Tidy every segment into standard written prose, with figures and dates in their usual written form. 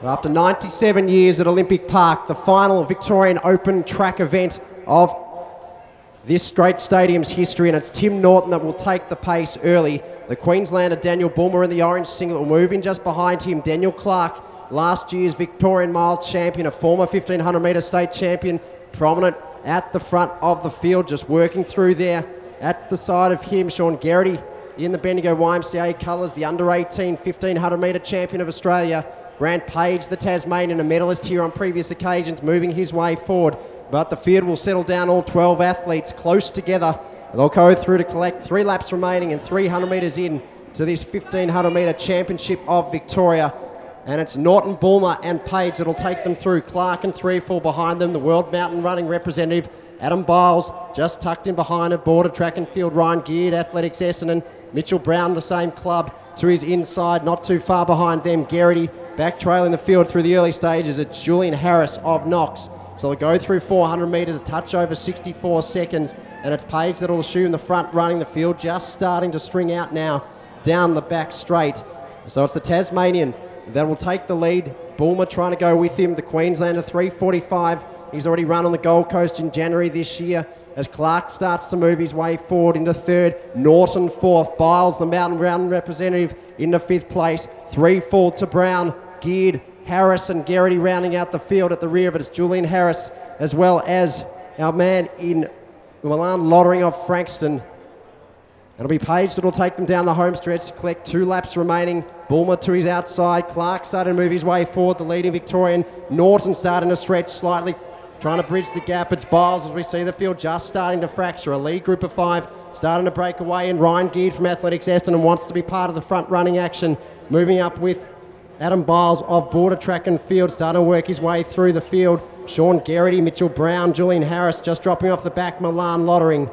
After 97 years at Olympic Park, the final Victorian Open track event of this great stadium's history, and it's Tim Norton that will take the pace early. The Queenslander Daniel Bulmer in the orange singlet will move in just behind him. Daniel Clark, last year's Victorian mile champion, a former 1500 metre state champion, prominent at the front of the field, just working through there. At the side of him, Sean Garrity in the Bendigo YMCA colours, the under-18 1500 metre champion of Australia. Grant Page, the Tasmanian, a medalist here on previous occasions, moving his way forward. But the field will settle down, all 12 athletes close together. They'll go through to collect 3 laps remaining and 300 metres in to this 1500 metre championship of Victoria. And it's Norton, Bulmer and Page that'll take them through. Clark and 3 or 4 behind them. The World Mountain Running representative, Adam Biles, just tucked in behind it. Border Track and Field, Ryan Geared, Athletics Essendon. Mitchell Brown, the same club, to his inside, not too far behind them. Garrity back trailing the field through the early stages. It's Julian Harris of Knox. So they'll go through 400 metres, a touch over 64 seconds, and it's Page that'll assume the front running the field, just starting to string out now down the back straight. So it's the Tasmanian that will take the lead. Bulmer trying to go with him. The Queenslander 3:45. He's already run on the Gold Coast in January this year. As Clark starts to move his way forward into 3rd, Norton 4th, Biles, the Mountain Round representative, into 5th place. 3 fall to Brown, Geared, Harris and Garrity rounding out the field. At the rear of it is Julian Harris, as well as our man in Milan Lottering of Frankston. It'll be Page that'll take them down the home stretch to collect 2 laps remaining. Bulmer to his outside. Clark starting to move his way forward, the leading Victorian. Norton starting to stretch slightly, trying to bridge the gap. It's Biles as we see the field just starting to fracture. A lead group of 5 starting to break away, and Ryan Geared from Athletics Essendon wants to be part of the front running action. Moving up with Adam Biles of Border Track and Field, starting to work his way through the field. Sean Garrity, Mitchell Brown, Julian Harris just dropping off the back, Milan Lottering.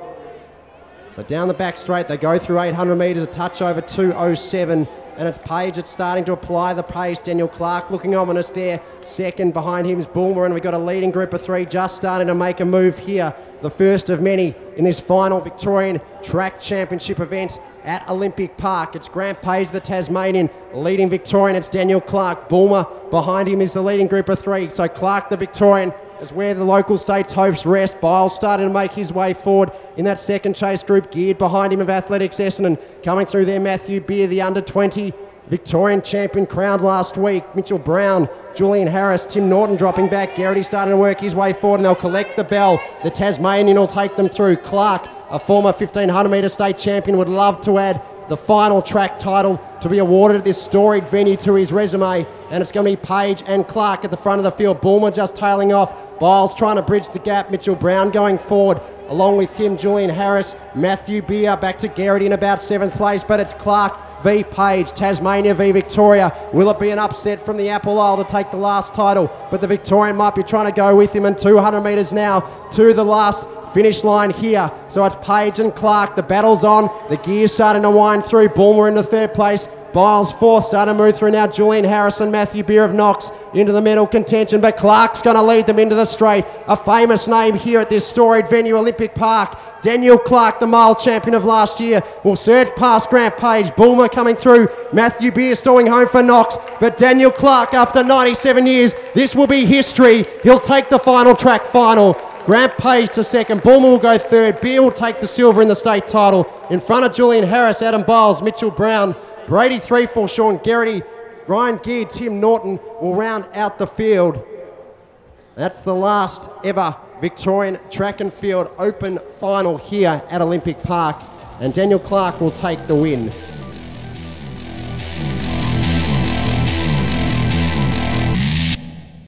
So down the back straight, they go through 800 metres, a touch over 2:07, and it's Page that's starting to apply the pace. Daniel Clark looking ominous there. Second behind him is Bulmer, and we've got a leading group of 3 just starting to make a move here. The first of many in this final Victorian Track Championship event at Olympic Park. It's Grant Page, the Tasmanian, leading Victorian. It's Daniel Clark. Bulmer behind him is the leading group of 3. So Clark, the Victorian, is where the local state's hopes rest. Biles starting to make his way forward in that second chase group. Geared behind him of Athletics Essendon. Coming through there, Matthew Beer, the under-20 Victorian champion crowned last week. Mitchell Brown, Julian Harris, Tim Norton dropping back. Garrity starting to work his way forward, and they'll collect the bell. The Tasmanian will take them through. Clark, a former 1500 metre state champion, would love to add the final track title to be awarded at this storied venue to his resume, and it's going to be Page and Clark at the front of the field. Bulmer just tailing off. Biles trying to bridge the gap. Mitchell Brown going forward. Along with him, Julian Harris, Matthew Beer back to Garrity in about 7th place, but it's Clark v Page, Tasmania v Victoria. Will it be an upset from the Apple Isle to take the last title? But the Victorian might be trying to go with him, and 200 metres now to the last finish line here. So it's Page and Clark. The battle's on. The gear's starting to wind through. Bulmer in the 3rd place. Biles 4th, starting to move through now. Julian Harris and Matthew Beer of Knox into the medal contention, but Clark's going to lead them into the straight. A famous name here at this storied venue, Olympic Park. Daniel Clark, the mile champion of last year, will surge past Grant Page. Bulmer coming through. Matthew Beer stowing home for Knox, but Daniel Clark, after 97 years, this will be history. He'll take the final track final. Grant Page to 2nd, Bulmer will go 3rd, Beer will take the silver in the state title. In front of Julian Harris, Adam Biles, Mitchell Brown, Brady 3 for Sean Garrity, Ryan Geared, Tim Norton will round out the field. That's the last ever Victorian Track and Field Open final here at Olympic Park, and Daniel Clark will take the win.